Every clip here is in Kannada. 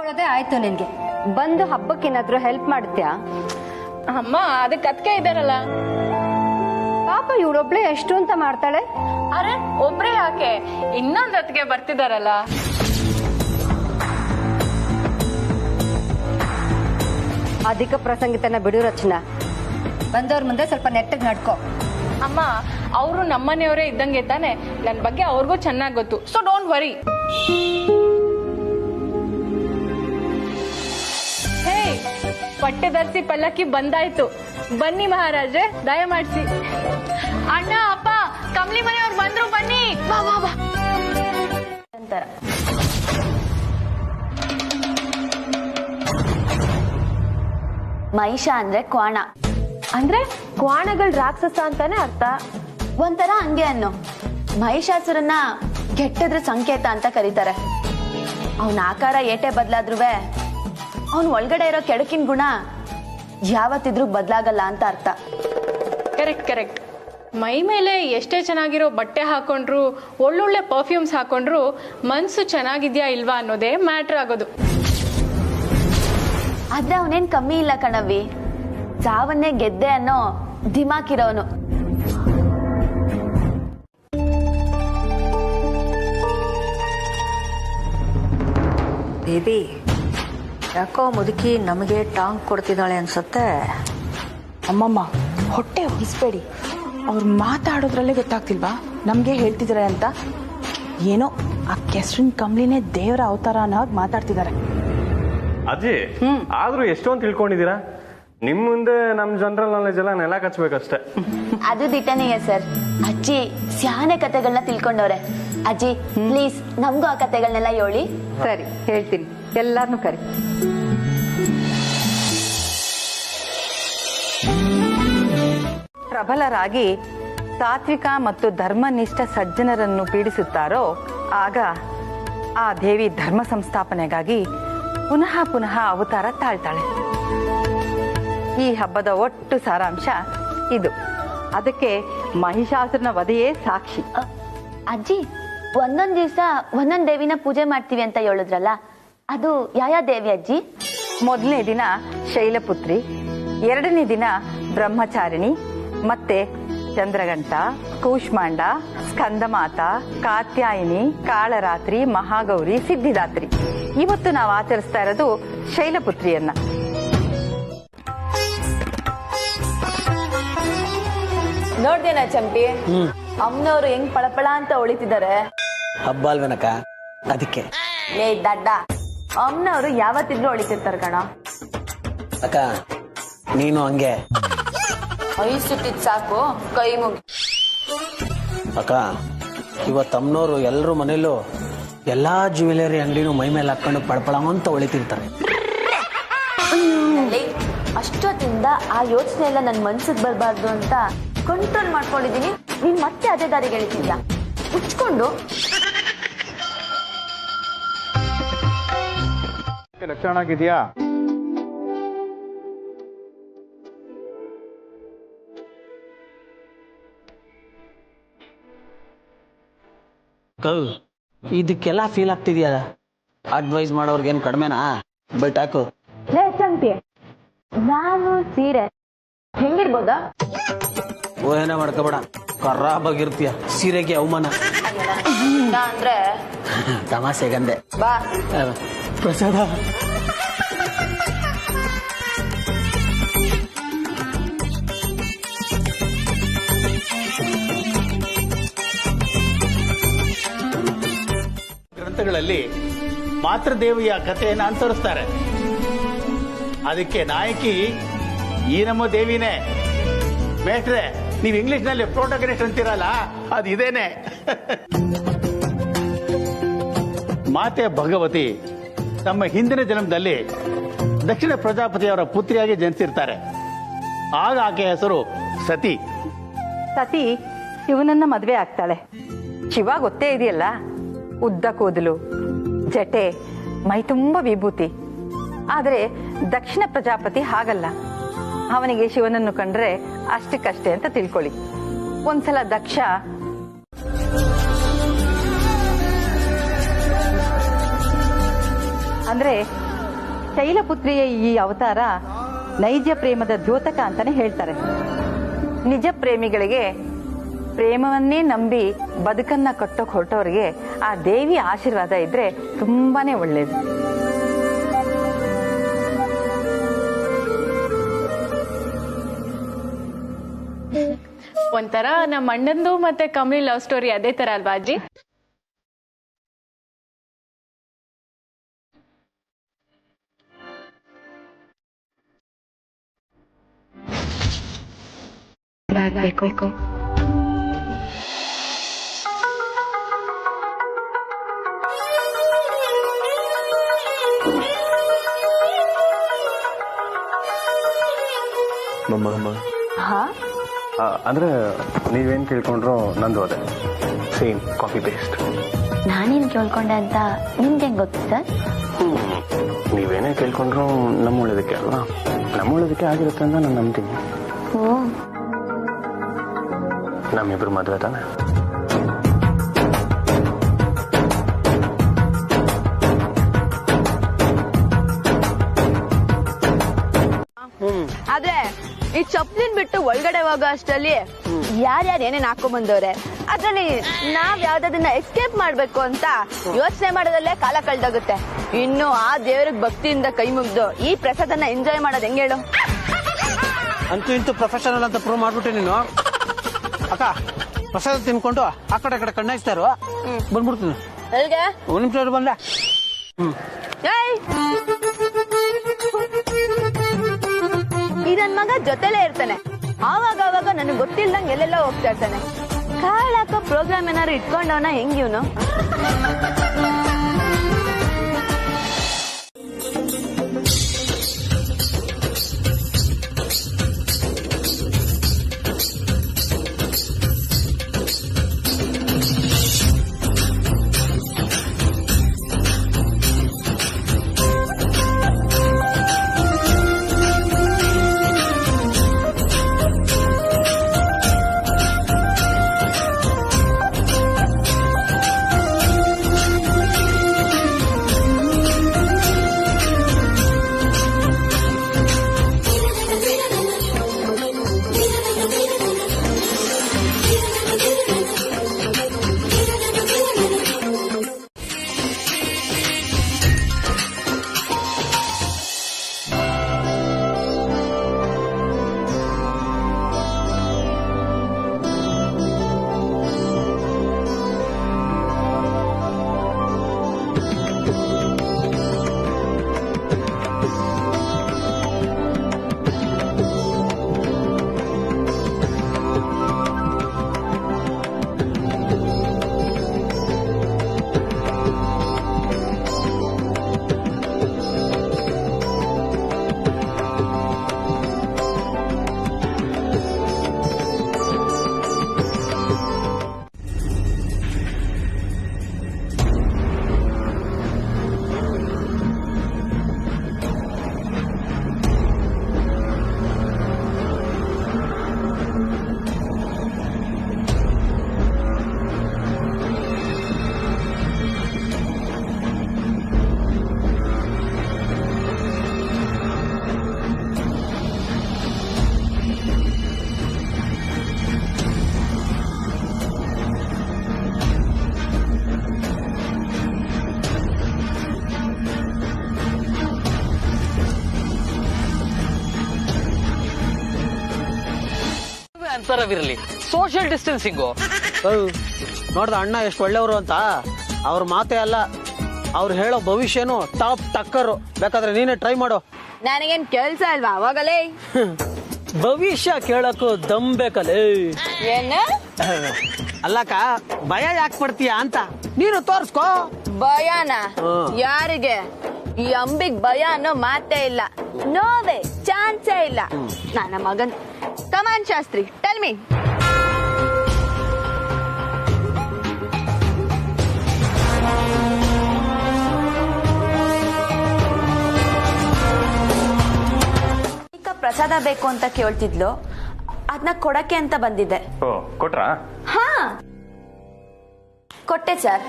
ಕೊಡೋದೇ ಆಯ್ತು ನಿನ್ಗೆ. ಬಂದು ಹಬ್ಬಕ್ಕೇನಾದ್ರೂ ಹೆಲ್ಪ್ ಮಾಡ್ತೀಯಾ? ಅಮ್ಮ ಅದಕ್ಕೆ ಅದ್ಕೆ ಇದಾರಲ್ಲ. ಪಾಪ ಇವಳೊಬ್ಳೆ ಎಷ್ಟು ಅಂತ ಮಾಡ್ತಾಳೆ. ಅರೆ ಒಬ್ರೇ ಯಾಕೆ, ಇನ್ನೊಂದ್ ಅತ್ಗೆ ಬರ್ತಿದಾರಲ್ಲ. ಅಧಿಕ ಪ್ರಸಂಗಿತನ ಬಿಡು ರಚನಾ. ಬಂದವ್ರ ಮುಂದೆ ಸ್ವಲ್ಪ ನೆಟ್ಟಗ್ ನಡ್ಕೋ. ಅಮ್ಮ ಅವರು ನಮ್ಮನೆಯವರೇ ಇದ್ದಂಗೆ ತಾನೆ, ನನ್ ಬಗ್ಗೆ ಅವ್ರಿಗೂ ಚೆನ್ನಾಗ್ ಗೊತ್ತು. So don't worry. ಹೇ, ಪಟ್ಟೆ ಧರಿಸಿ ಪಲ್ಲಕ್ಕಿ ಬಂದಾಯ್ತು. ಬನ್ನಿ ಮಹಾರಾಜೆ, ದಯಮಾಡಿಸಿ. ಅಣ್ಣ ಅಪ್ಪ ಕಮಲಿ ಮನೆಯವ್ರು ಬಂದ್ರು, ಬನ್ನಿ. ಬಾ ಬಾ ಬಾ ಅಂತಾರ. ಮಹಿಷ ಅಂದ್ರೆ ಕ್ವಾಣ, ಅಂದ್ರೆ ಕ್ವಾಣಗಳ ರಾಕ್ಷಸ ಅಂತಾನೆ ಅರ್ಥ. ಒಂಥರ ಹಂಗೆ ಅನ್ನೋ. ಮಹಿಷಾಸುರನ್ನ ಕೆಟ್ಟದ್ರ ಸಂಕೇತ ಅಂತ ಕರೀತಾರೆ. ಅವನ ಆಕಾರ ಏಟೆ ಬದಲಾದ್ರೂ ಅವನ್ ಒಳಗಡೆ ಇರೋ ಕೆಡಕಿನ ಗುಣ ಯಾವತ್ತಿದ್ರೂ ಬದಲಾಗಲ್ಲ ಅಂತ ಅರ್ಥ. Correct correct. ಮೈ ಮೇಲೆ ಎಷ್ಟೇ ಚೆನ್ನಾಗಿರೋ ಬಟ್ಟೆ ಹಾಕೊಂಡ್ರು, ಒಳ್ಳೊಳ್ಳೆ ಪರ್ಫ್ಯೂಮ್ಸ್ ಹಾಕೊಂಡ್ರು, ಮನ್ಸು ಚೆನ್ನಾಗಿದ್ಯಾ ಇಲ್ವಾ ಅನ್ನೋದೇ ಮ್ಯಾಟ್ರ್ ಆಗೋದು. ಆದ್ರೆ ಅವನೇನ್ ಕಮ್ಮಿ ಇಲ್ಲ ಕಣವಿ, ಸಾವನ್ನೇ ಗೆದ್ದೆ ಅನ್ನೋ ಧಿಮಾಕಿರೋನು. ಬೇಬಿ, ಯಾಕೋ ಮುದುಕಿ ನಮಗೆ ಟಾಂಗ್ ಕೊಡ್ತಿದ್ದಾಳೆ ಅನ್ಸುತ್ತೆ. ಅಮ್ಮಮ್ಮ ಹೊಟ್ಟೆ ಹೊಗಿಸ್ಬೇಡಿ, ಅವ್ರು ಮಾತಾಡೋದ್ರಲ್ಲೇ ಗೊತ್ತಾಗ್ತಿಲ್ವಾ ನಮ್ಗೆ ಹೇಳ್ತಿದಾರೆ ಅಂತ. ಏನೋ ಆ ಕೆಸರಿನ ಕಂಬ್ಲಿನೇ ದೇವರ ಅವತಾರ ಅನ್ನೋ ಹಾಗೆ ಮಾತಾಡ್ತಿದ್ದಾರೆ. ಅಜ್ಜಿ, ಆದ್ರೂ ಎಷ್ಟೊಂದು ತಿಳ್ಕೊಂಡಿದ್ದೀರಾ. ನಿಮ್ ಮುಂದೆ ನಮ್ ಜನರಲ್ ನಾಲೆಜ್ ಎಲ್ಲ ನೆಲ ಕಚ್ಬೇಕಷ್ಟೇ. ಅದು ದಿಟ್ಟನೆಯ ಸರ್. ಅಜ್ಜಿ ಸ್ಯಾನೆ ಕತೆಗಳನ್ನ ತಿಳ್ಕೊಂಡವ್ರೆ. ಅಜ್ಜಿ ಪ್ಲೀಸ್ ನಮ್ಗೂ ಆ ಕತೆಗಳನ್ನೆಲ್ಲ ಹೇಳಿ. ಸರಿ, ಹೇಳ್ತೀನಿ. ಎಲ್ಲಾರ್ನು ಕರಿ. ಪ್ರಬಲರಾಗಿ ಸಾತ್ವಿಕ ಮತ್ತು ಧರ್ಮನಿಷ್ಠ ಸಜ್ಜನರನ್ನು ಪೀಡಿಸುತ್ತಾರೋ ಆಗ ಆ ದೇವಿ ಧರ್ಮ ಸಂಸ್ಥಾಪನೆಗಾಗಿ ಪುನಃ ಪುನಃ ಅವತಾರ ತಾಳ್ತಾಳೆ. ಈ ಹಬ್ಬದ ಒಟ್ಟು ಸಾರಾಂಶ ಇದು. ಅದಕ್ಕೆ ಮಹಿಷಾಸುರನ ವಧೆಯೇ ಸಾಕ್ಷಿ. ಅಜ್ಜಿ, ಒಂದೊಂದ್ ದಿವ್ಸ ಒಂದೊಂದ್ ದೇವಿನ ಪೂಜೆ ಮಾಡ್ತೀವಿ ಅಂತ ಹೇಳಿದ್ರಲ್ಲ, ಅದು ಯಾವ ದೇವಿ ಅಜ್ಜಿ? ಮೊದಲನೇ ದಿನ ಶೈಲಪುತ್ರಿ, ಎರಡನೇ ದಿನ ಬ್ರಹ್ಮಚಾರಿಣಿ, ಮತ್ತೆ ಚಂದ್ರಗಂಟ, ಕೂಷ್ಮಾಂಡ, ಸ್ಕಂದಮಾತ, ಕಾತ್ಯಾಯಿನಿ, ಕಾಳರಾತ್ರಿ, ಮಹಾಗೌರಿ, ಸಿದ್ಧಿದಾತ್ರಿ. ಇವತ್ತು ನಾವು ಆಚರಿಸ್ತಾ ಇರೋದು ಶೈಲಪುತ್ರಿಯನ್ನ. ನೋಡ್ದೇನ ಚಂಪಿ, ಅಮ್ಮನವ್ರು ಹೆಂಗ್ ಪಳಪಳ ಅಂತ ಹೊಳಿತಿದ್ದಾರೆ. ಹಬ್ಬ ಅಲ್ವೇನಕ್ಕ, ಅದಕ್ಕೆ. ಏ ದಡ್ಡ, ಅಮ್ಮನವ್ರು ಯಾವತ್ತಿದ್ರು ಹೊಳಿತಿರ್ತಾರ ಕಣ. ಅಕ್ಕ ನೀನು ಹಂಗೆ. ಐಸುಟ್ಟಿದ್ ಸಾಕು, ಕೈ ಮುಗಿ. ಅಕ್ಕ ಇವತ್ತು ಅಮ್ಮನವ್ರು ಎಲ್ಲರೂ ಮನೇಲೂ ಎಲ್ಲಾ ಜ್ಯುವೆಲರಿ ಅಂಗಡಿನೂ ಮೈ ಮೇಲೆ ಹಾಕೊಂಡು ಪಳಪಳ ಅಂತ ಹೊಳಿತಿರ್ತಾರೆ. ಅಷ್ಟೊತ್ತಿಂದ ಆ ಯೋಚನೆ ಎಲ್ಲ ನನ್ ಮನ್ಸಿಗೆ ಬರಬಾರ್ದು ಅಂತ ಕಂಟ್ರೋಲ್ ಮಾಡ್ಕೊಂಡಿದೀನಿ. ನೀನ್ ಮತ್ತೆ ಅದೇ ದಾರಿಗೆ ಎಳಿತಿದ್ಯಾ? ಉಚ್ಕೊಂಡು ಲಕ್ಷಣ ಆಗಿದ್ಯಾ? ಇದಕ್ಕೆಲ್ಲ ಫೀಲ್ ಆಗ್ತಿದ್ಯಾ? ಅಡ್ವೈಸ್ ಮಾಡೋರ್ಗೇನು ಕಡಿಮೆನಾ? ಬಟ್ ಹಾಕು. ಚಂಪಿ, ನಾನು ಸೀರೆ ಹೆಂಗಿರ್ಬೋದಾ? ಓಹೇನ ಮಾಡ್ಕೋಬೇಡ, ಖರಾಬಾಗಿರ್ತೀಯ. ಸೀರೆಗೆ ಅವಮಾನ ಅಂದ್ರೆ ತಮಾಷೆಗಂದೆ. ಬಾ ಪ್ರಸಾದ. ಗ್ರಂಥಗಳಲ್ಲಿ ಮಾತೃದೇವಿಯ ಕಥೆಯನ್ನು ಅನುಸರಿಸ್ತಾರೆ. ಅದಕ್ಕೆ ನಾಯಕಿ ಈ ನಮ್ಮ ದೇವಿನೇ. ಮೇಟ್ರೆ, ನೀವು ಇಂಗ್ಲಿಷ್ ನಲ್ಲಿ ಪ್ರೋಟೋಗನಿಸ್ಟ್ ಅಂತೀರಲ್ಲ, ಅದು ಇದೇನೆ. ಮಾತೆ ಭಗವತಿ ತಮ್ಮ ಹಿಂದಿನ ಜನ್ಮದಲ್ಲಿ ದಕ್ಷಿಣ ಪ್ರಜಾಪತಿಯವರ ಪುತ್ರಿಯಾಗಿ ಜನಿಸಿರ್ತಾರೆ. ಆಗ ಆಕೆ ಹೆಸರು ಸತಿ. ಸತಿ ಶಿವನನ್ನ ಮದ್ವೆ ಆಗ್ತಾಳೆ. ಶಿವ ಗೊತ್ತೇ ಇದೆಯಲ್ಲ, ಉದ್ದ ಕೂದಲು, ಜಟೆ, ಮೈ ತುಂಬ ವಿಭೂತಿ. ಆದ್ರೆ ದಕ್ಷಿಣ ಪ್ರಜಾಪತಿ ಹಾಗಲ್ಲ. ಅವನಿಗೆ ಶಿವನನ್ನು ಕಂಡ್ರೆ ಅಷ್ಟಕ್ಕಷ್ಟೇ ಅಂತ ತಿಳ್ಕೊಳ್ಳಿ. ಒಂದ್ಸಲ ದಕ್ಷ ಅಂದ್ರೆ ಶೈಲಪುತ್ರಿಯ ಈ ಅವತಾರ ನೈಜ ಪ್ರೇಮದ ದ್ಯೋತಕ ಅಂತಾನೆ ಹೇಳ್ತಾರೆ. ನಿಜ ಪ್ರೇಮಿಗಳಿಗೆ ಪ್ರೇಮವನ್ನೇ ನಂಬಿ ಬದುಕನ್ನ ಕಟ್ಟೋಕ್ ಹೊರಟವ್ರಿಗೆ ಆ ದೇವಿ ಆಶೀರ್ವಾದ ಇದ್ರೆ ತುಂಬಾನೇ ಒಳ್ಳೇದು. ಒಂಥರ ನಮ್ಮ ಅಣ್ಣಂದು ಮತ್ತೆ ಕಮಲಿ ಲವ್ ಸ್ಟೋರಿ ಅದೇ ತರ ಅಲ್ವಾ ಅಜ್ಜಿ? ಬೇಕು ಅಂದ್ರೆ ನೀವೇನ್ ಕೇಳ್ಕೊಂಡ್ರು ನಂದು ಅದೇ ಸೇಮ್ ಕಾಪಿ ಪೇಸ್ಟ್. ನಾನೇನ್ ಕೇಳ್ಕೊಂಡೆ ಅಂತ ನಿಮ್ಗೆ ಹೆಂಗ್ ಗೊತ್ತು ಸರ್? ನೀವೇನೇ ಕೇಳ್ಕೊಂಡ್ರು ನಮ್ಮ ಒಳ್ಳೇದಕ್ಕೆ ಅಲ್ವಾ? ನಮ್ಮ ಒಳ್ಳೇದಕ್ಕೆ ಆಗಿರುತ್ತೆ ಅಂತ ನಾನು ನಂಬ್ತೀನಿ. ಓ, ನಮ್ಮಿಬ್ರು ಮದ್ವೆ ತಾನೆ? ಆದ್ರೆ ಈ ಚಪ್ಲಿನ್ ಬಿಟ್ಟು ಒಳಗಡೆ ಹೋಗೋ ಅಷ್ಟರಲ್ಲಿ ಯಾರ್ಯಾರು ಏನೇನ್ ಹಾಕೊಂಡ್ ಬಂದವ್ರೆ, ಅದ್ರಲ್ಲಿ ನಾವ್ ಯಾವ್ದನ್ನ ಎಸ್ಕೇಪ್ ಮಾಡ್ಬೇಕು ಅಂತ ಯೋಚನೆ ಮಾಡೋದಲ್ಲೇ ಕಾಲ ಕಳ್ದೋಗುತ್ತೆ. ಇನ್ನು ಆ ದೇವ್ರಿಗೆ ಭಕ್ತಿಯಿಂದ ಕೈ ಮುಗ್ದು ಈ ಪ್ರಸಾದನ ಎಂಜಾಯ್ ಮಾಡೋದ್ ಹೆಂಗ್ ಹೇಳು? ಅಂತೂ ಇಂತೂ ಪ್ರೊಫೆಷನಲ್ ಅಂತ ಪ್ರೂವ್ ಮಾಡ್ಬಿಟ್ಟೆ ನೀನು. ಅಕ್ಕ, ಪ್ರಸಾದ ತಿನ್ಕೊಂಡು ಆ ಕಡೆ ಕಣ್ಣಾಯಿಸ್ತಾರೋ ಬಂದ್ಬಿಡ್ತೀನಿ. ಎಲ್ಗೆ? ಒಂದ್ ನಿಮಿಷ ಬಂದೆ. ಈ ನನ್ ಮಗ ಜೊತೆಲೇ ಇರ್ತಾನೆ, ಆವಾಗ ನನಗೆ ಗೊತ್ತಿಲ್ದಂಗೆ ಎಲ್ಲೆಲ್ಲ ಹೋಗ್ತಾ ಇರ್ತಾನೆ. ಕಾಳಾಕ ಪ್ರೋಗ್ರಾಮ್ ಏನಾದ್ರು ಇಟ್ಕೊಂಡವನ ಹೆಂಗ್ ಇವನು? ಅಂತರವಿರಲಿ, ಸೋಷಿಯಲ್ ಡಿಸ್ಟೆನ್ಸಿಂಗು. ನೋಡ್ದ ಅಣ್ಣ ಎಷ್ಟು ಒಳ್ಳೆಯವರು ಅಂತ. ಅವ್ರ ಮಾತೇ ಅಲ್ಲ, ಅವ್ರು ಹೇಳೋ ಭವಿಷ್ಯನು ಟಾಪ್ ಟಕ್ಕರು. ಬೇಕಾದ್ರೆ ನೀನೇ ಟ್ರೈ ಮಾಡು. ನನಗೇನ್ ಕೆಲ್ಸ ಅಲ್ವಾ ಅವಾಗಲೇ? ಭವಿಷ್ಯ ಕೇಳಕ್ಕೂ ದಮ್ ಬೇಕಲ್ಲೇ. ಏನ? ಅಲ್ಲಕ್ಕ, ಭಯ ಯಾಕೆ ಪಡ್ತೀಯ ಅಂತ ನೀನು ತೋರ್ಸ್ಕೋ. ಭಯನ? ಯಾರಿಗೆ? ಈ ಅಂಬಿಗ್ ಭಯ ಅನ್ನೋ ಮಾತೇ ಇಲ್ಲ. ನೋವೇ ಚಾನ್ಸೇ ಇಲ್ಲ. ನನ್ನ ಮಗನ್ ಕಮಾನ್ ಶಾಸ್ತ್ರಿ, ಟೆಲ್ ಮೀ. ಪ್ರಸಾದ ಬೇಕು ಅಂತ ಕೇಳ್ತಿದ್ಲು, ಅದನ್ನ ಕೊಡಕ್ಕೆ ಅಂತ ಬಂದಿದ್ದೆ. ಓ, ಕೊಟ್ರಾ? ಹಾ, ಕೊಟ್ಟೆ ಸರ್.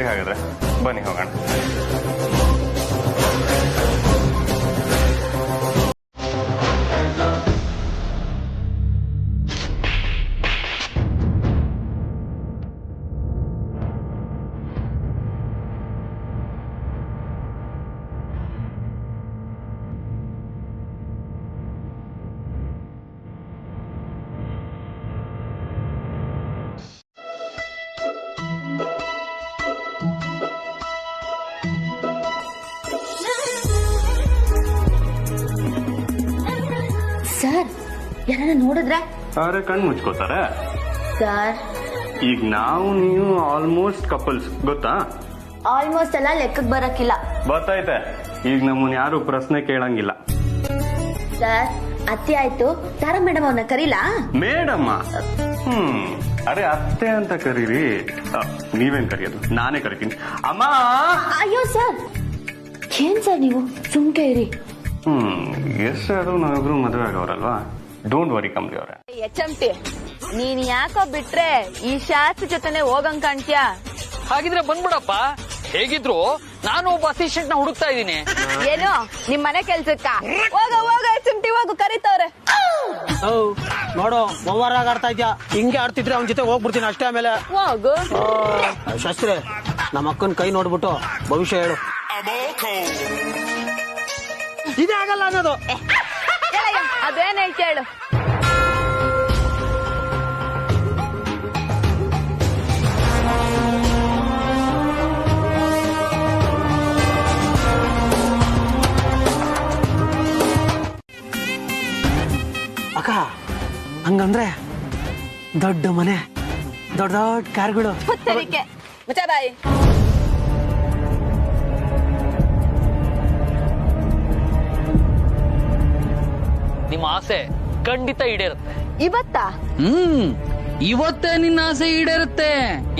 ಸರಿ ಹಾಗಾದ್ರೆ ಬನ್ನಿ ಹೋಗೋಣ. ಸರ್, ಯಾರನ್ನ ನೋಡಿದ್ರೆ ಆದ್ರೆ ಕಣ್ ಮುಚ್ಕೋತಾರೆ. ಸರ್, ಈಗ ನಾವು ನೀವು ಆಲ್ಮೋಸ್ಟ್ ಕಪಲ್ಸ್ ಗೊತ್ತಾ? ಆಲ್ಮೋಸ್ಟ್ ಎಲ್ಲ ಲೆಕ್ಕಕ್ಕೆ ಬರಕ್ಕಿಲ್ಲ. ಗೊತ್ತಾಯ್ತೆ, ಈಗ ನಮ್ಮನ್ನ ಯಾರು ಪ್ರಶ್ನೆ ಕೇಳಂಗಿಲ್ಲ. ಸರ್, ಅತ್ತೆ ಆಯ್ತು, ತಾರಾ ಮೇಡಮ್ ಅವನ್ನ ಕರೀಲಾ? ಮೇಡಮ್ಮ? ಅರೆ ಅತ್ತೆ ಅಂತ ಕರೀರಿ. ನೀವೇನ್ ಕರೆಯೋದು, ನಾನೇ ಕರಿತೀನಿ. ಅಮ್ಮ. ಅಯ್ಯೋ ಸರ್, ಏನ್ ಸರ್ ನೀವು ಸುಮ್ಕೆ ಇರಿ. ಎಷ್ಟಾದ್ರೂ ನಾವಿಬ್ರು ಮದುವೆ ಆಗವ್ರಲ್ವಾ, ಡೋಂಟ್ ವರಿ ಕಮ್ಲಿ ಅವ್ರೆ. ಎಚ್ಎಂಟಿ, ನೀನ್ ಯಾಕೋ ಬಿಟ್ರೆ ಈ ಶಾಸ್ತ್ರ ಜೊತೆನೆ ಹೋಗಂಗ್ ಕಾಣ್ತ್ಯಾ? ಹಾಗಿದ್ರೆ ಬಂದ್ಬಿಡಪ್ಪ. ಹೇಗಿದ್ರು ನಾನು ಒಬ್ಬ ಅಸಿಸ್ಟೆಂಟ್ ನ ಹುಡುಕ್ತಾ ಇದ್ದೀನಿ. ಏನು ನಿಮ್ ಮನೆ ಕೆಲ್ಸಕ್ಕ? ಹೋಗ ಹೋಗ ಎಚ್ಎಂಟಿ, ಹೋಗು, ಕರೀತವ್ರೆ. ನೋಡು ಮೊವ್ವರಾಗ ಆಡ್ತಾ ಇದ್ಯಾ, ಹಿಂಗೆ ಆಡ್ತಿದ್ರೆ ಅವನ ಜೊತೆ ಹೋಗ್ಬಿಡ್ತೀನಿ ಅಷ್ಟೇ. ಆಮೇಲೆ ಹೋಗು. ಶಾಸ್ತ್ರಿ, ನಮ್ಮ ಅಕ್ಕನ ಕೈ ನೋಡ್ಬಿಟ್ಟು ಭವಿಷ್ಯ ಹೇಳು. ಇದೇ ಆಗಲ್ಲ ಅನ್ನೋದು. ಅದೇನ್ ಹೇಳ್ತಿ ಹೇಳು. ಅಕ್ಕ, ಹಂಗಂದ್ರೆ ದೊಡ್ಡ ಮನೆ, ದೊಡ್ಡ ದೊಡ್ಡ ಕಾರ್ಗಳು. ಮುಚ್ಚಬಾಯಿ. ನಿಮ್ಮ ಆಸೆ ಖಂಡಿತ ಈಡೇರುತ್ತೆ. ಇವತ್ತಾ? ಇವತ್ತೇ ನಿನ್ನ ಆಸೆ ಈಡೇರುತ್ತೆ.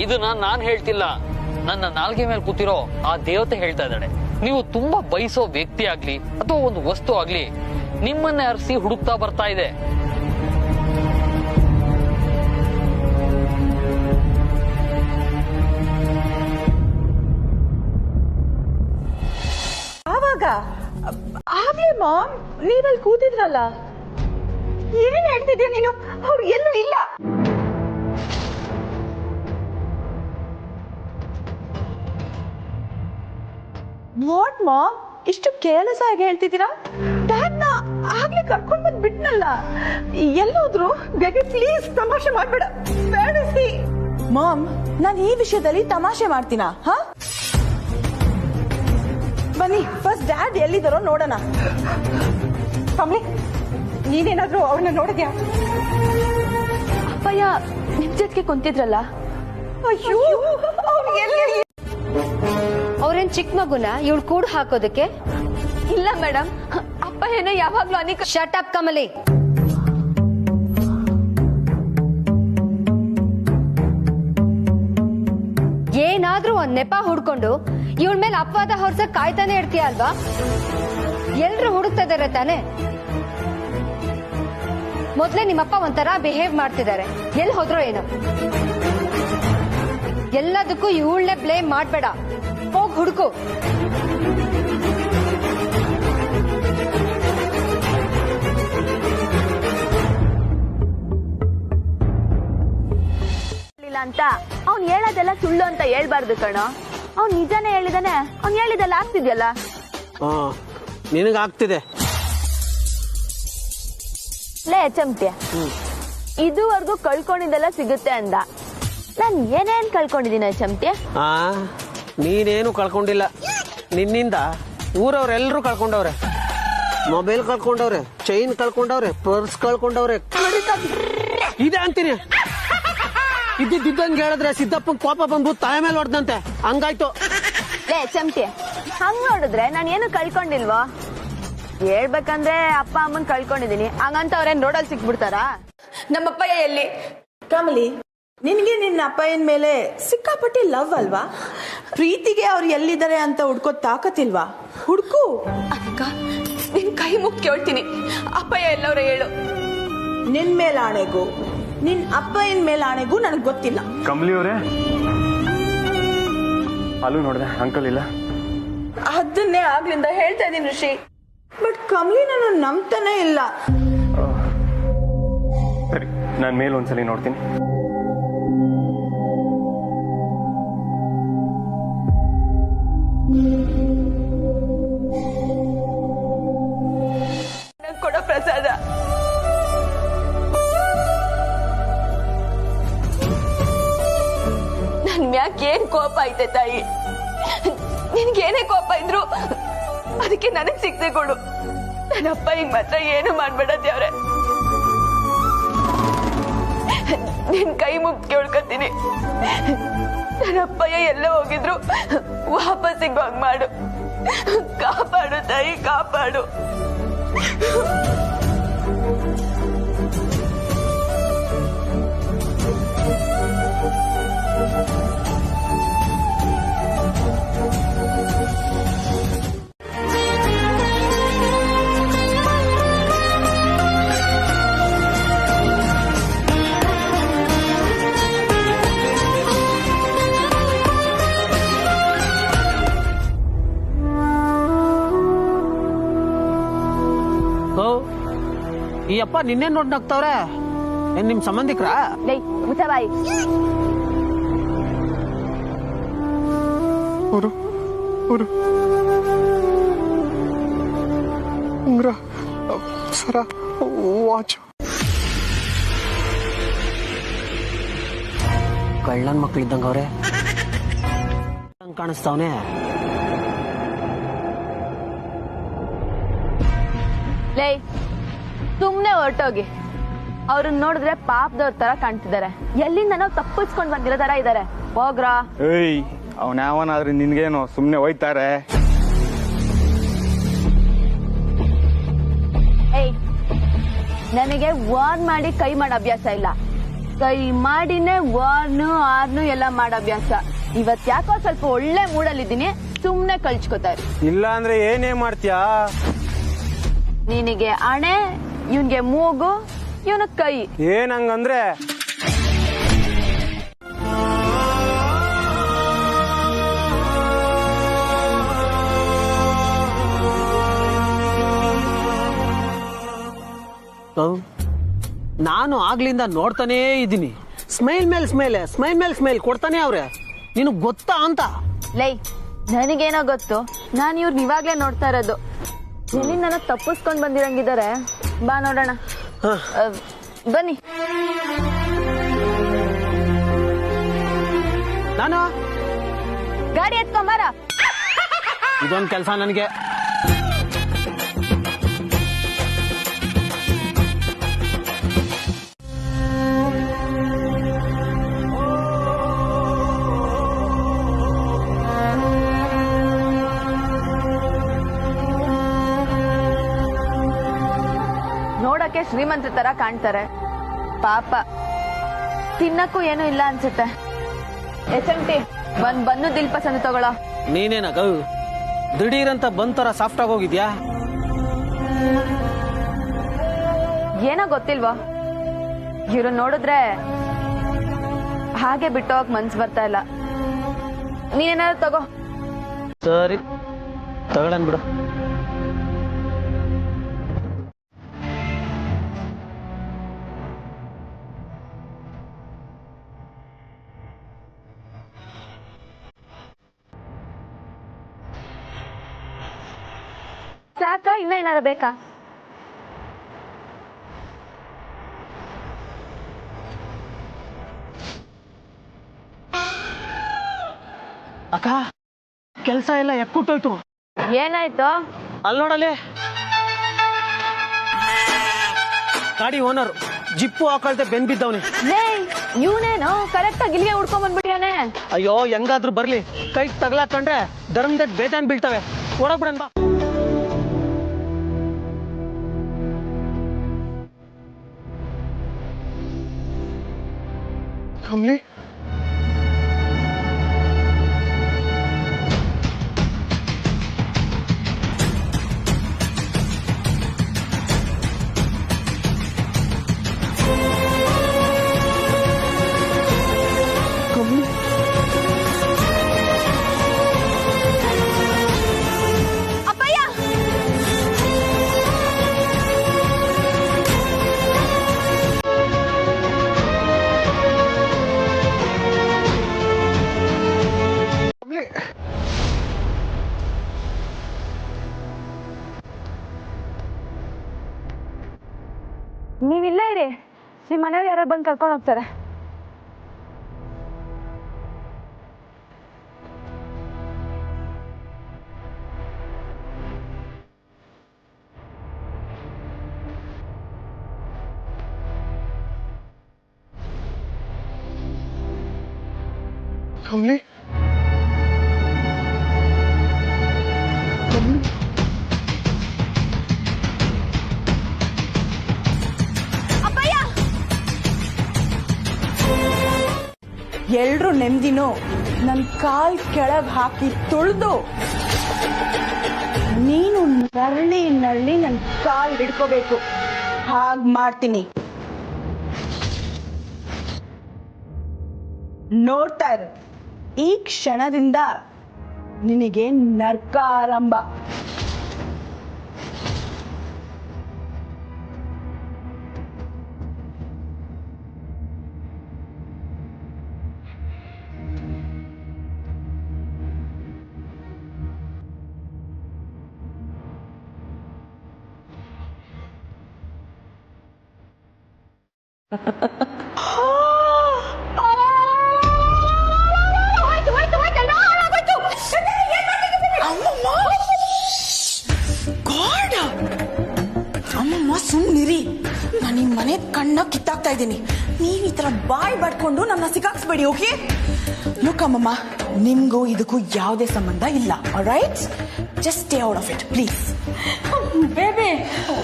ಇದು ನಾನ್ ಹೇಳ್ತಿಲ್ಲ, ನನ್ನ ನಾಲ್ಗೆ ಮೇಲೆ ಕೂತಿರೋ ಆ ದೇವತೆ ಹೇಳ್ತಾ ಇದ್ದಾಳೆ. ನೀವು ತುಂಬಾ ಬಯಸೋ ವ್ಯಕ್ತಿ ಆಗ್ಲಿ ಅಥವಾ ಒಂದು ವಸ್ತು ಆಗ್ಲಿ ನಿಮ್ಮನ್ನೇ ಅರಸಿ ಹುಡುಕ್ತಾ ಬರ್ತಾ ಇದೆ. ಆವಾಗ ಆಗ್ಲೇ ಮಾಮ್ ನೀರಲ್ಲಿ ಕೂತಿದ್ರಲ್ಲ, ಏನ್ ಹೇಳ್ತಿದ್ಯಾ ನೀನು? ಅವ್ರು ಎಲ್ಲೂ ಇಲ್ಲ. ವಾಟ್ ಮಾಮ್, ಇಷ್ಟು ಕೇಳಸ ಆಗಿ ಹೇಳ್ತಿದ್ದೀರಾ? ಡ್ಯಾಡ್ನ ಆಗ್ಲೇ ಕರ್ಕೊಂಡ್ ಬಂದ್ ಬಿಟ್ನಲ್ಲ, ಎಲ್ಲೋದ್ರು? ಬೇಗ ಪ್ಲೀಸ್ ತಮಾಷೆ ಮಾಡ್ಬೇಡ. ಮಾಮ್, ನಾನು ಈ ವಿಷಯದಲ್ಲಿ ತಮಾಷೆ ಮಾಡ್ತೀನಾ? ಹಾ, ಬನ್ನಿ ಫಸ್ಟ್ ಡ್ಯಾಡ್ ಎಲ್ಲಿದ್ದಾರೋ ನೋಡೋಣ. ಕಮಲಿ, ನೀನೇನಾದ್ರೂ ಅವ್ರನ್ನ ನೋಡಿದ್ಯಾ? ಅಪ್ಪಯ್ಯ ನಿಮ್ ಜೊತೆಗೆ ಕುಂತಿದ್ರಲ್ಲ. ಅಯ್ಯೋ, ಅವ್ರೇನ್ ಚಿಕ್ಕ ಮಗುನ ಇವಳು ಕೂಡ್ ಹಾಕೋದಕ್ಕೆ? ಇಲ್ಲ ಮೇಡಮ್, ಅಪ್ಪಯ್ಯನ ಯಾವಾಗ್ಲೂ ಅನೇಕ. Shut up Kamali. ಏನಾದ್ರೂ ಒಂದ್ ನೆಪ ಹುಡ್ಕೊಂಡು ಇವಳ ಮೇಲೆ ಅಪವಾದ ಹೊರ್ಸಕ್ ಕಾಯ್ತಾನೆ ಇರ್ತೀಯ ಅಲ್ವಾ? ಎಲ್ರು ಹುಡುಕ್ತಾ ಇದಾರೆ ತಾನೆ. ಮೊದ್ಲೇ ನಿಮ್ಮಪ್ಪ ಒಂಥರ ಬಿಹೇವ್ ಮಾಡ್ತಿದ್ದಾರೆ, ಎಲ್ಲಿ ಹೋದ್ರೋ ಏನೋ. ಎಲ್ಲದಕ್ಕೂ ಇವಳನ್ನೇ ಬ್ಲೇಮ್ ಮಾಡ್ಬೇಡ, ಹೋಗ್ ಹುಡುಕು. ಅಂತ ಅವ್ನ್ ಹೇಳೋದೆಲ್ಲ ಸುಳ್ಳು ಅಂತ ಹೇಳ್ಬಾರ್ದು ಕಣೋ. ಅವ್ನ್ ನಿಜಾನೇ ಹೇಳಿದಾನೆ, ಅವ್ನ್ ಹೇಳಿದೆಲ್ಲ ಆಗ್ತಿದ್ಯಲ್ಲ. ನಿನಗಾಗ್ತಿದೆ. ಲೇ ಚಂಪ್ಯ, ಇದುವರೆಗೂ ಕಳ್ಕೊಂಡಿದ್ದೆಲ್ಲ ಸಿಗುತ್ತೆ ಅಂದ. ನಾನ್ ಏನೇನ್ ಕಳ್ಕೊಂಡಿದೀನ ಚಂಪ್ಯ? ನೀನೇನು ಕಳ್ಕೊಂಡಿಲ್ಲ. ನಿನ್ನಿಂದ ಊರವ್ರೆಲ್ರು ಕಳ್ಕೊಂಡವ್ರೆ. ಮೊಬೈಲ್ ಕಳ್ಕೊಂಡವ್ರೆ, ಚೈನ್ ಕಳ್ಕೊಂಡವ್ರೆ, ಪರ್ಸ್ ಕಳ್ಕೊಂಡವ್ರೆ. ಇದೆ ಅಂತೀನಿ. ಇದ್ದಿದ್ದಂಗೆ ಹೇಳಿದ್ರೆ ಸಿದ್ದಪ್ಪನ್ ಕೋಪ ಬಂದ್ಬಿಟ್ಟು ತಾಯ ಮೇಲೆ ಹೊಡೆದಂತೆ, ಹಂಗಾಯ್ತು. ಲೇ ಚಂಪ್ಯ, ಹಂಗ್ ನೋಡಿದ್ರೆ ನಾನು ಏನು ಕಳ್ಕೊಂಡಿಲ್ವೋ? ಹೇಳ್ಬೇಕಂದ್ರೆ ಅಪ್ಪ ಅಮ್ಮನ್ ಕಳ್ಕೊಂಡಿದೀನಿ, ಹಂಗಂತ ಅವ್ರೇನ್ ರೋಡಲ್ಲಿ ಸಿಕ್ಬಿಡ್ತಾರ? ನಮ್ಮಪ್ಪಯ್ಯ ಎಲ್ಲಿ? ಕಮಲಿ, ನಿನ್ಗೆ ನಿನ್ನ ಅಪ್ಪಯ್ಯನ ಮೇಲೆ ಸಿಕ್ಕಾಪಟ್ಟಿ ಲವ್ ಅಲ್ವಾ? ಪ್ರೀತಿಗೆ ಅವ್ರು ಎಲ್ಲಿದ್ದಾರೆ ಅಂತ ಹುಡ್ಕೋ ತಾಕತ್ತಿಲ್ವಾ? ಹುಡ್ಕು. ಅಕ್ಕ, ನಿನ್ ಕೈ ಮುಗ್ದು ಕೇಳ್ತೀನಿ, ಅಪ್ಪಯ್ಯ ಎಲ್ಲವ್ರ ಹೇಳು. ನಿನ್ ಮೇಲ್ ಆಣೆಗೂ ನಿನ್ ಅಪ್ಪಯ್ಯನ ಮೇಲ್ ಆಣೆಗೂ ನನಗ್ ಗೊತ್ತಿಲ್ಲ. ಕಮಲಿ ಅವರೇ, ಅಲ್ಲೂ ನೋಡಿದೆ ಅಂಕಲ್ ಇಲ್ಲ. ಅದನ್ನೇ ಆಗ್ಲಿಂದ ಹೇಳ್ತಾ ಇದೀನಿ ಋಷಿ, ಬಟ್ ಕಮಲಿ ನಾನು ನಂಬ್ತಾನೆ ಇಲ್ಲ. ಸರಿ, ನಾನು ಮೇಲೆ ಒಂದ್ಸಲಿ ನೋಡ್ತೀನಿ. ಕೊಡೋ ಪ್ರಸಾದ. ನನ್ ಮ್ಯಾಕ್ ಏನ್ ಕೋಪ ಐತೆ ತಾಯಿ? ನಿನ್ಗೇನೇ ಕೋಪ ಇದ್ರು ಅದಕ್ಕೆ ನನಗ್ ಶಿಕ್ಷೆ ಕೊಡು. ನನ್ನಪ್ಪ ಹಿಂಗ್ ಮಾತ್ರ ಏನು ಮಾಡ್ಬೇಡ ದೇವ್ರೆ. ನಿನ್ ಕೈ ಮುಗ್ದು ಕೇಳ್ಕೊತೀನಿ. ನನ್ನಪ್ಪಯ್ಯ ಎಲ್ಲ ಹೋಗಿದ್ರು ವಾಪಸ್ ಸಿಗೋಂಗ್ ಮಾಡು. ಕಾಪಾಡು ತಾಯಿ, ಕಾಪಾಡು. ಈ ಅಪ್ಪ ನಿನ್ನೆ ನೋಡ್ ನಗ್ತಾವ್ರೆ. ಏನ್ ನಿಮ್ ಸಂಬಂಧಿಕರ? ಮುಚ್ಚಬಾಯಿ. ಉಂಗ್ರ, ಸರ, ವಾಚ್. ಕಳ್ಳನ್ ಮಕ್ಳಿದ್ದಂಗ ಅವ್ರೆ ಕಾಣಿಸ್ತಾವನೆ. ಲೇ, ಸುಮ್ನೆ ಹೊರಟೋಗಿ. ಅವ್ರನ್ನ ನೋಡಿದ್ರೆ ಪಾಪದವ್ರ ತರ ಕಾಣ್ತಿದ್ದಾರೆ. ಎಲ್ಲಿಂದ ನಾವು ತಪ್ಪಿಸ್ಕೊಂಡ್ ಬಂದಿರೋ ತರ ಇದಾರೆ. ಹೋಗ್ರ. ಏಯ್, ಅವನ್ ಯಾವನಾದ್ರೂ ನಿನ್ಗೇನು ಸುಮ್ನೆ ಹೋಯ್ತಾರೆ? ಏಯ್, ನನಗೆ ವಾರ್ನ್ ಮಾಡಿ ಕೈ ಮಾಡೋ ಅಭ್ಯಾಸ ಇಲ್ಲ. ಕೈ ಮಾಡಿನೇ ವಾರ್ನು ಆರ್ನು ಎಲ್ಲ ಮಾಡೋ ಅಭ್ಯಾಸ. ಇವತ್ ಯಾಕೋ ಸ್ವಲ್ಪ ಒಳ್ಳೆ ಮೂಡಲ್ಲಿದ್ದೀನಿ. ಸುಮ್ನೆ ಕಳ್ಸ್ಕೊತಾರೆ. ಇಲ್ಲ ಅಂದ್ರೆ ಏನೇ ಮಾಡ್ತೀಯಾ? ನಿನಗೆ ಹಣೆ, ಇವನ್ಗೆ ಮೂಗು, ಇವನ ಕೈ. ಏನಂಗಂದ್ರೆ ನಾನು ಆಗ್ಲಿಂದ ನೋಡ್ತಾನೇ ಇದ್ದೀನಿ. ಸ್ಮೈಲ್ ಮೇಲೆ ಸ್ಮೈಲ್ ಕೊಡ್ತಾನೆ ಅವ್ರೆ. ನಿನಗ್ ಗೊತ್ತಾ ಅಂತ? ಲೈ, ನನಗೇನೋ ಗೊತ್ತು. ನಾನು ಇವ್ರನ್ನ ಇವಾಗ್ಲೇ ನೋಡ್ತಾ ಇರೋದು. ಎಲ್ಲಿಂದ ನಾನು ತಪ್ಪಿಸ್ಕೊಂಡ್ ಬಂದಿರಂಗಿದ್ದಾರೆ. ಬಾ ನೋಡೋಣ. ಬನ್ನಿ. ನಾನು ಗಾಡಿ ಎತ್ಕೊಂಬಾರ. ಇದೊಂದು ಕೆಲಸ ನನಗೆ. ನೋಡಕ್ಕೆ ಶ್ರೀಮಂತರ ತರ ಕಾಣ್ತಾರೆ. ಪಾಪ ತಿನ್ನಕ್ಕೂ ಏನೂ ಇಲ್ಲ ಅನ್ಸುತ್ತೆ. ಎಚಂಟಿ, ಒಂದ್ ಬನ್ನು ದಿಲ್ ಪಸಂದ್ ತಗೊಳ. ನೀನೇನ ಗೌ ದಿಢೀರಂತ ಬಂತರ ಸಾಫ್ಟ್ ಆಗಿ ಹೋಗಿದ್ಯಾ? ಏನೋ ಗೊತ್ತಿಲ್ವಾ, ಇವ್ರು ನೋಡಿದ್ರೆ ಹಾಗೆ ಬಿಟ್ಟು ಹೋಗಕ್ ಮನ್ಸ್ ಬರ್ತಾ ಇಲ್ಲ. ನೀನೇನಾದ್ರು ತಗೋ. ಸರಿ, ತಗೊಳನ್ ಬಿಡು. ಸಾಕ, ಇನ್ನ ಏನಾರ ಬೇಕಾ? ಅಕ್ಕ, ಕೆಲಸ ಎಲ್ಲ ಎಕ್ಕುಟ್ಟೋಯ್ತು. ಏನಾಯ್ತು? ಅಲ್ಲಿ ನೋಡಲಿ, ಗಾಡಿ ಓನರ್ ಜಿಪ್ಪು ಹಾಕೊಳ್ತೆ ಬೆನ್ ಬಿದ್ದವನೆ. ಇವನೇನು ಕರೆಕ್ಟ್ ಆಗಿ ಇಲ್ಲಿಗೆ ಹುಡ್ಕೊಂಡ್ ಬಂದ್ಬಿಟ್ಯಾನೆ. ಅಯ್ಯೋ, ಹೆಂಗಾದ್ರೂ ಬರ್ಲಿ, ಕೈ ತಗಲಾಕೊಂಡ್ರೆ ಧರ್ಮದಟ್ ಬೇತಾನ್ ಬೀಳ್ತವೆ. ಓಡೋಗ್ಬಿಡನ್ ಬಾ. ಕಮಲಿ, ನೀವಿಲ್ಲ ಇರಿ, ನಿಮ್ಮ ಮನೆಯವ್ರು ಯಾರು ಬಂದು ಕರ್ಕೊಂಡು ಹೋಗ್ತಾರೆ. ಕಮಲಿ ಎಲ್ರು ನೆಮ್ಮದಿನೂ ನನ್ನ ಕಾಲ್ ಕೆಳಗೆ ಹಾಕಿ ತುಳಿದು ನೀನು ನರಳಿ ನರಳಿ ನನ್ನ ಕಾಲ್ ಹಿಡ್ಕೋಬೇಕು. ಹಾಗೆ ಮಾಡ್ತೀನಿ. ನೋಡ್ತಾ ಇರು, ಈ ಕ್ಷಣದಿಂದ ನಿನಗೆ ನರ್ಕ ಆರಂಭ. ಅಮ್ಮಮ್ಮ ಸುಮ್ಮನಿರಿ, ನಾನು ನಿಮ್ಮ ಮನೆ ಕಣ್ಣ ಕಿತ್ತಾಕ್ತಾ ಇದ್ದೀನಿ. ನೀವು ಈ ತರ ಬಾಯ್ ಬಡ್ಕೊಂಡು ನನ್ನ ಸಿಕ್ಕಾಕ್ಸ್ಬೇಡಿ, ಓಕೆ? ಲುಕ್ ಅಮ್ಮಮ್ಮ, ನಿಮ್ಗೂ ಇದಕ್ಕೂ ಯಾವುದೇ ಸಂಬಂಧ ಇಲ್ಲ. All right, just stay out of it please. Baby,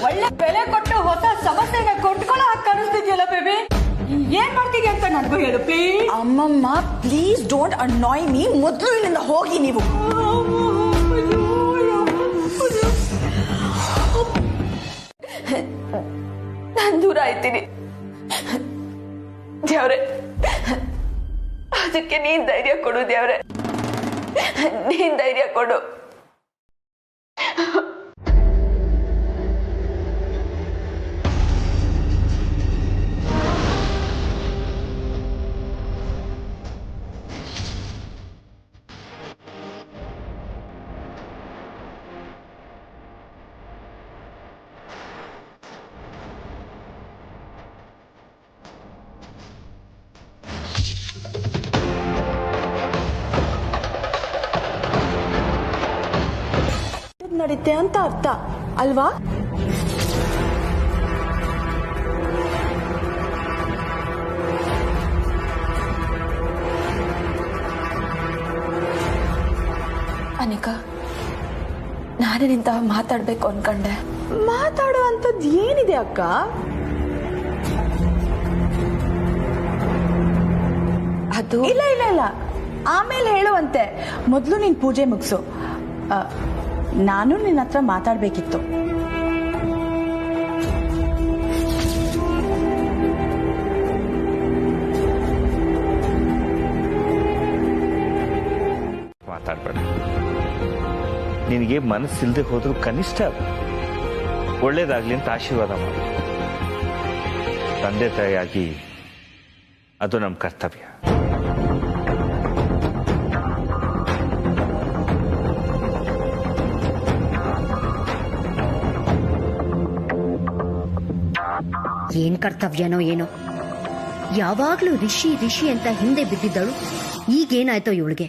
ಒಳ್ಳೆ ಬೆಲೆ ಕೊಟ್ಟು ಹೊಸ ಸಮಸ್ಯೆನ ಕೊಂಡ್ಕೊಳ್ಳೋ ಹಾಗೆ ಕಾಣಿಸ್ತಿದ್ಯಲ್ಲ ಬೇಬಿ. ಏನ್ ಮಾಡ್ತಿದ್ಯಾ ಅಂತ ನನಗೂ ಹೇಳು ಪ್ಲೀಸ್. ಅಮ್ಮಮ್ಮ ಪ್ಲೀಸ್ ಡೋಂಟ್ ಅನಾಯ್ ಮೀ. ಮೊದಲು ಇಲ್ಲಿಂದ ಹೋಗಿ ನೀವು. ನಾನು ದೂರ ಆಯ್ತೀನಿ ದೇವ್ರೆ, ಅದಕ್ಕೆ ನೀನ್ ಧೈರ್ಯ ಕೊಡು ದೇವ್ರೆ, ನೀನ್ ಧೈರ್ಯ ಕೊಡು. ನಡೀತೆ ಅಂತ ಅರ್ಥ ಅಲ್ವಾ? ಅನಿಕಾ, ನಾನೇ ನಿಂತ ಮಾತಾಡ್ಬೇಕು ಅನ್ಕೊಂಡೆ. ಮಾತಾಡೋ ಅಂತದ್ ಏನಿದೆ ಅಕ್ಕ? ಅದು ಇಲ್ಲ ಇಲ್ಲ ಇಲ್ಲ, ಆಮೇಲೆ ಹೇಳುವಂತೆ. ಮೊದಲು ನೀನ್ ಪೂಜೆ ಮುಗಿಸು. ನಾನು ನಿನ್ನ ಹತ್ರ ಮಾತಾಡ್ಬೇಕಿತ್ತು. ಮಾತಾಡ್ಬೇಡ. ನಿನಗೆ ಮನಸ್ಸಿಲ್ದೆ ಹೋದ್ರೂ ಕನಿಷ್ಠ ಒಳ್ಳೇದಾಗ್ಲಿ ಅಂತ ಆಶೀರ್ವಾದ ಮಾಡು. ತಂದೆ ತಾಯಿಯಾಗಿ ಅದು ನಮ್ಮ ಕರ್ತವ್ಯ. ಏನ್ ಕರ್ತವ್ಯನೋ ಏನೋ, ಯಾವಾಗ್ಲೂ ರಿಷಿ ರಿಷಿ ಅಂತ ಹಿಂದೆ ಬಿದ್ದಿದ್ದಳು. ಈಗೇನಾಯ್ತೋ ಇವಳಿಗೆ?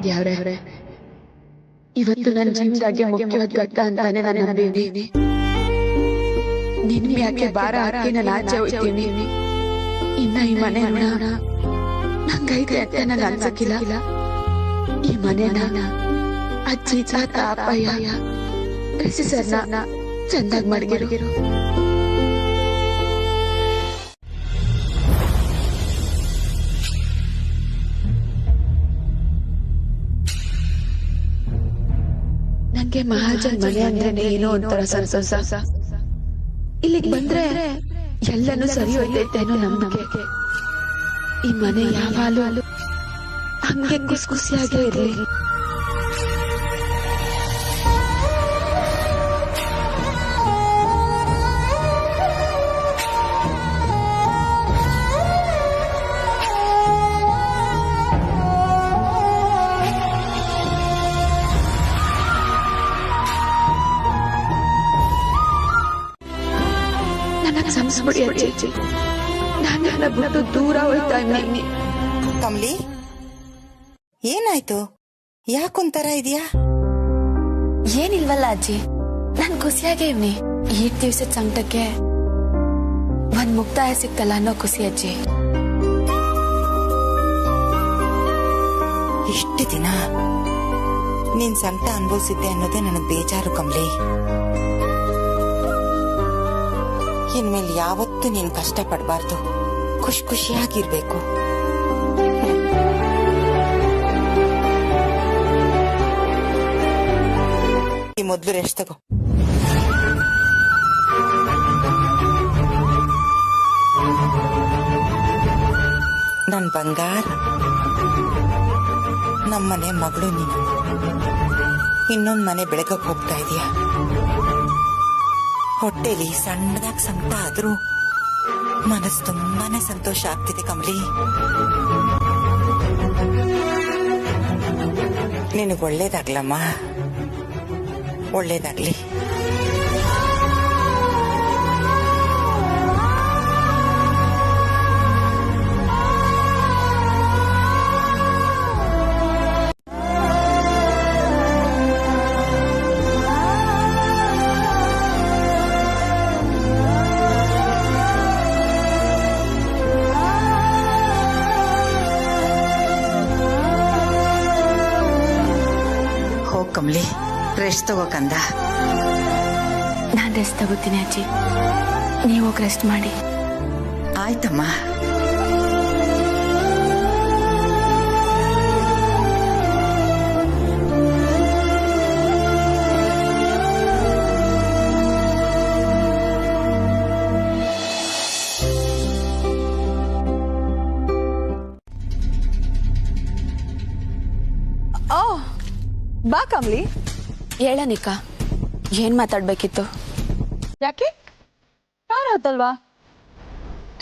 ದೇವ್ರೆ, ಇವತ್ತು ನನ್ನ ಜೀವನದಾಗೆ ಮುಖ್ಯವಾದ ಘಟ್ಟ ಅಂತಾನೆ ನಾನು ನಂಬಿದ್ದೀನಿ. ನಿನ್ ಯಾಕೆ ಭಾರ ಹಾಕಿ ನಾನು ಆಚೆ ಹೋಗ್ತೀನಿ. ಇನ್ನ ಈ ಮನೆ ನಂಗೈತೆ ಅಂತ ನಾನು ಅನ್ಸಕ್ಕಿಲ್ಲ. ಈ ಮನೆನ ಅಜ್ಜಿ ತಾತ ಅಪ್ಪಯ್ಯ ರಿಷಿ ಸರ್ನ ಚಂದಾಗಿ ಮಡಗಿರು. ನಂಗೆ ಮಹಾಜನ್ ಮನೆ ಅಂದ್ರೇನೆ ಏನೋ ಒಂಥರ ಸಂತೋಷ. ಇಲ್ಲಿಗೆ ಬಂದ್ರೆ ಎಲ್ಲನೂ ಸರಿ ಹೋಯ್ತೈತೆ ಅನ್ನೋ ನಂಬಿಕೆ. ಈ ಮನೆ ಯಾವಾಗಲೂ ಹಂಗೆ ಖುಷಿಯಾಗೇ ಇರಲಿ. ಸಂಸ್ಬಿಡಿ ಅಜ್ಜಿ, ನನ್ನ ಬಿಟ್ಟು ದೂರ ಹೋಯ್ತಾ ಇದ್ದೀನಿ. ಕಮಲಿ, ಏನಾಯ್ತು? ಯಾಕೊಂತರ ಇದೆಯಾ? ಏನಿಲ್ವಲ್ಲ ಅಜ್ಜಿ, ನಾನ್ ಖುಷಿಯಾಗೇ ಇವ್ನಿ. ಈ ದಿವ್ಸದ ಸಂಕಟಕ್ಕೆ ಒಂದ್ ಮುಕ್ತಾಯ ಸಿಕ್ತಲ್ಲ ಅನ್ನೋ ಖುಷಿ ಅಜ್ಜಿ. ಇಷ್ಟು ದಿನ ನೀನ್ ಸಂಕಟ ಅನುಭವಿಸಿದ್ದೆ ಅನ್ನೋದೇ ನನಗ್ ಬೇಜಾರು ಕಮಲಿ. ಇನ್ಮೇಲೆ ಯಾವತ್ತೂ ನೀನ್ ಕಷ್ಟ ಪಡಬಾರ್ದು, ಖುಷಿಯಾಗಿರ್ಬೇಕು. ಈ ಮೊದ್ಲು ರೆಸ್ಟ್ ತಗೋ. ನನ್ ಬಂಗಾರ, ನಮ್ಮನೆ ಮಗಳು ನೀನು. ಇನ್ನೊಂದ್ ಮನೆ ಬೆಳಗಕ್ ಹೋಗ್ತಾ ಇದೀಯ. ಹೊಟ್ಟೆಲಿ ಸಣ್ಣದಾಗಿ ಸಂಕಟ ಆದ್ರೂ ಮನಸ್ಸು ತುಂಬಾನೇ ಸಂತೋಷ ಆಗ್ತಿದೆ ಕಮಲಿ. ನಿನಗೆ ಒಳ್ಳೇದಾಗ್ಲಮ್ಮ, ಒಳ್ಳೇದಾಗ್ಲಿ. ಕಮಲಿ, ರೆಸ್ಟ್ ತಗೋ ಕಂದ. ನಾನ್ ರೆಸ್ಟ್ ತಗೋತೀನಿ ಅಜ್ಜಿ, ನೀವು ಹೋಗಿ ರೆಸ್ಟ್ ಮಾಡಿ. ಆಯ್ತಮ್ಮ. ಬಾ ಕಮಲಿ. ಹೇಳನಿಕ, ಏನ್ ಮಾತಾಡ್ಬೇಕಿತ್ತು? ಯಾಕೆ ಆತಲ್ವಾ?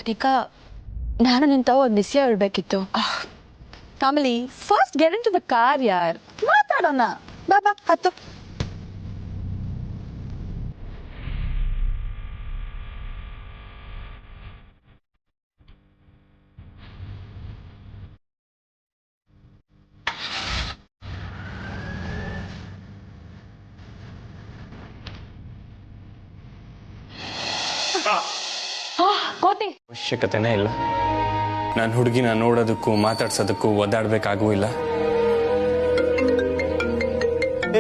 ನಿಕಾ, ನಾನು ನಿಂತ ಒಂದ್ ವಿಷಯ ಹೇಳ್ಬೇಕಿತ್ತು. Kamali, first get in to the car ಯಾರ್, ಮಾತಾಡೋಣ. ಬಾ ಬಾ, ಹತ್ತು. ಅವಶ್ಯಕತೆನೇ ಇಲ್ಲ. ನಾನು ಹುಡುಗಿನ ನೋಡೋದಕ್ಕೂ ಮಾತಾಡ್ಸೋದಕ್ಕೂ ಒದ್ದಾಡ್ಬೇಕಾಗೂ ಇಲ್ಲ.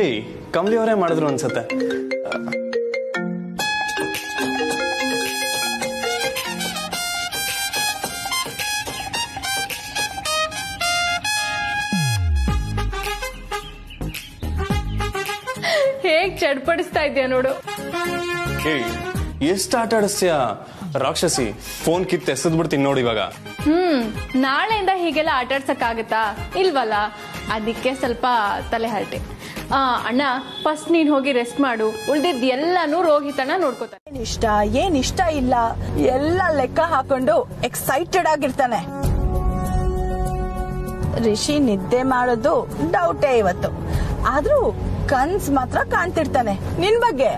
ಏಯ್, ಕಮಲಿ ಅವರೇ ಮಾಡಿದ್ರು ಅನ್ಸತ್ತೆ. ಹೇಗ್ ಚಡ್ಪಡಿಸ್ತಾ ಇದ್ಯಾ ನೋಡು. ಏಯ್, ಎಷ್ಟು ಆಟ ಆಡಿಸ್ತೀಯ ರಾಕ್ಷಸಿ. ಫೋನ್ ಕಿತ್ತು ಎಸದ್ ಬಿಡ್ತೀನಿ ನೋಡಿ ಇವಾಗ. ನಾಳೆಯಿಂದ ಹೀಗೆಲ್ಲ ಆಟಾಡ್ಸಕ್ಕಾಗತ್ತಾ? ಇಲ್ವಲ್ಲ, ಅದಕ್ಕೆ ಸ್ವಲ್ಪ ತಲೆ ಹರಟೆ. ಅಣ್ಣ, ಫಸ್ಟ್ ನೀನ್ ಹೋಗಿ ರೆಸ್ಟ್ ಮಾಡು. ಉಳ್ದಿದ್ ಎಲ್ಲಾನು ರೋಹಿತಣ್ಣ ನೋಡ್ಕೋತಾನೆ. ಏನ್ ಇಷ್ಟ ಇಲ್ಲ ಎಲ್ಲ ಲೆಕ್ಕ ಹಾಕೊಂಡು ಎಕ್ಸೈಟೆಡ್ ಆಗಿರ್ತಾನೆ. ರಿಷಿ ನಿದ್ದೆ ಮಾಡೋದು ಡೌಟೇ ಇವತ್ತು. ಆದ್ರೂ ಕನ್ಸ್ ಮಾತ್ರ ಕಾಣ್ತಿರ್ತಾನೆ ನಿನ್ ಬಗ್ಗೆ.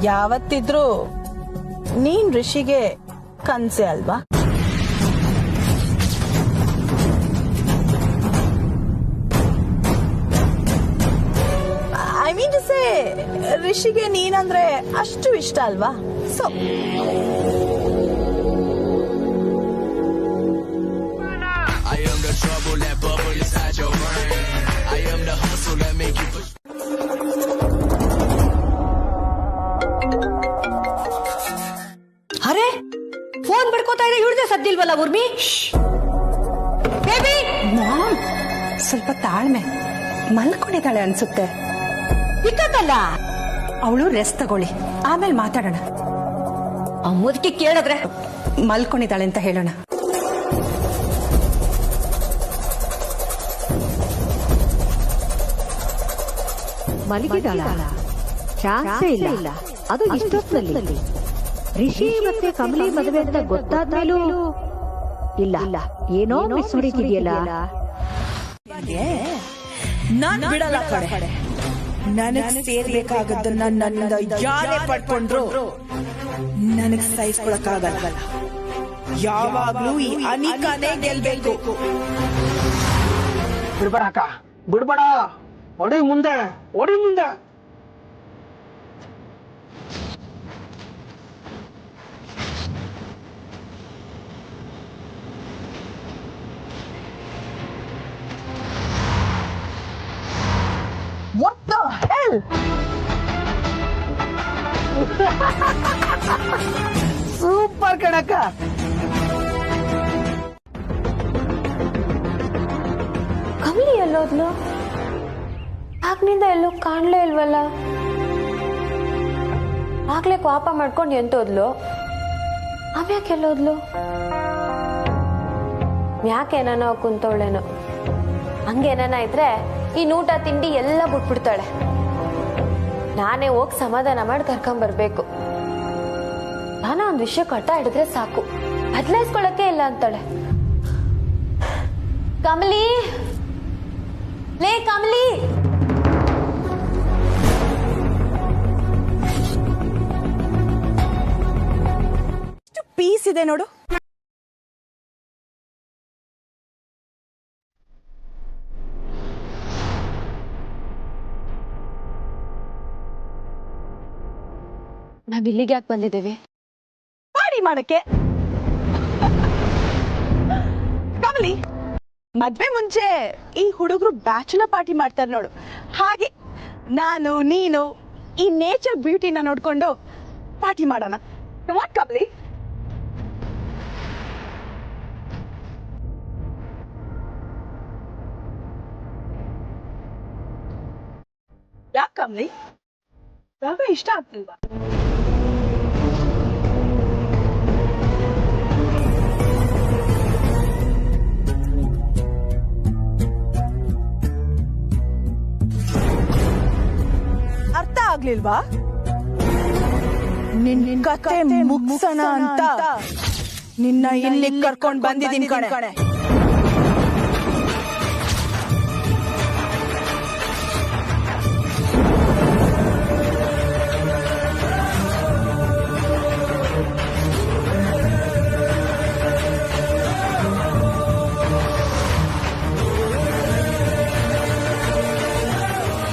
ಯಾವತ್ತಿದ್ರು ನೀನ್ ರಿಷಿಗೆ ಕನ್ಸೆ ಅಲ್ವಾ? ಐ ಮೀನ್ ಟು ಸೇ, ರಿಷಿಗೆ ನೀನಂದ್ರೆ ಅಷ್ಟು ಇಷ್ಟ ಅಲ್ವಾ? ಸೊ ಅರೆ, ಫೋನ್ ಬಿಡ್ಕೋತಾ ಇದೆ, ಹಿಡ್ದೆ ಸದ್ದಿಲ್ವಲ್ಲ ಉರ್ಮಿ? ಬೇಬಿ, ಸ್ವಲ್ಪ ತಾಳ್ಮೆ, ಮಲ್ಕೊಂಡಿದ್ದಾಳೆ ಅನ್ಸುತ್ತೆ. ಇಕ್ಕತ್ತಲ್ಲ. ಅವಳು ರೆಸ್ಟ್ ತಗೊಳ್ಳಿ, ಆಮೇಲೆ ಮಾತಾಡೋಣ. ಆ ಮುದುಕಿ ಕೇಳಿದ್ರೆ ಮಲ್ಕೊಂಡಿದ್ದಾಳೆ ಅಂತ ಹೇಳೋಣ. ಮಲಗಿದಾಳ? ಚಾನ್ಸೇ ಇಲ್ಲ. ಅದು ಇಷ್ಟೊತ್ತಿನಲ್ಲಿ ರಿಷಿ ಮತ್ತೆ ಕಮಲಿ ಮದುವೆ ಅಂತ ಗೊತ್ತಾದ್ಮೇಲೂ ಇಲ್ಲ ಏನೋ ಮಿಸ್ ಹೊಡಿತಿದೆಯಲ್ಲ. ನಾನ್ ಬಿಡಲ್ಲ ಕಡೆ. ನನಗ್ ಸೇರ್ಬೇಕಾಗದ್ದನ್ನ ನನ್ನಿಂದ ಯಾರೇ ಪಡ್ಕೊಂಡ್ರು ನನಗ್ ಸಹಿಸ್ಕೊಳಕ್ಕಾಗಲ್ಲ. ಯಾವಾಗ್ಲೂ ಈ ಅನಿಕಾನೇ ಗೆಲ್ಬೇಕು. ಬಿಡ್ಬೇಡ ಅಕ್ಕ, ಬಿಡ್ಬೇಡ. ಒಡಿ ಮುಂದೆ. What the hell? ಸೂಪರ್ ಕಣಕ್ಕ. ಕಮಲಿ ಎಲ್ಲೋದ್ಲು? ಆಗ್ನಿಂದ ಎಲ್ಲೂ ಕಾಣ್ಲೇ ಇಲ್ವಲ್ಲ. ಆಗ್ಲೇ ಕೋಪ ಮಾಡ್ಕೊಂಡು ಎಂತೋದ್ಲು? ಅವ್ಯಾಕೆ ಎಲ್ಲೋದ್ಲು? ಯಾಕೇನ ಕುಂತವಳೇನೋ. ಹಂಗೇನ ಇದ್ರೆ ಈ ಊಟ ತಿಂಡಿ ಎಲ್ಲ ಬಿಟ್ಬಿಡ್ತಾಳೆ. ನಾನೇ ಹೋಗಿ ಸಮಾಧಾನ ಮಾಡಿ ಕರ್ಕೊಂಬರ್ಬೇಕು. ನಾನು ಒಂದ್ ವಿಷಯ ಕಟ್ಟ ಹಿಡಿದ್ರೆ ಸಾಕು, ಬದಲಾಯಿಸ್ಕೊಳಕ್ಕೆ ಇಲ್ಲ ಅಂತಾಳೆ. ಕಮಲಿ, ಲೇ ಕಮಲಿ, ಪೀಸ್ ಇದೆ ನೋಡು. ನಾವ್ ಇಲ್ಲಿಗೆ ಯಾಕೆ ಬಂದಿದ್ದೇವೆ? ಪಾರ್ಟಿ ಮಾಡಕ್ಕೆ. ಕಮಲಿ, ಮದ್ವೆ ಮುಂಚೆ ಈ ಹುಡುಗರು ಬ್ಯಾಚುಲರ್ ಪಾರ್ಟಿ ಮಾಡ್ತಾರೆ ನೋಡು, ಹಾಗೆ ನಾನು ನೀನು ಈ ನೇಚರ್ ಬ್ಯೂಟಿನ ನೋಡ್ಕೊಂಡು ಪಾರ್ಟಿ ಮಾಡೋಣ. ವಾಟ್ ಕಮಲಿ? ಯಾಕೆ ಕಮಲಿ, ಯಾಕೆ ಇಷ್ಟ ಆಗ್ತಿಲ್ವಾ? ಅರ್ಥ ಆಗ್ಲಿಲ್ವಾ? ನಿನ್ನ ಕತೆ ಮುಗ್ಸೋಣ ಅಂತ ನಿನ್ನ ಇಲ್ಲಿ ಕರ್ಕೊಂಡ್ ಬಂದಿದ್ದೀನಿ ಕಣೆ.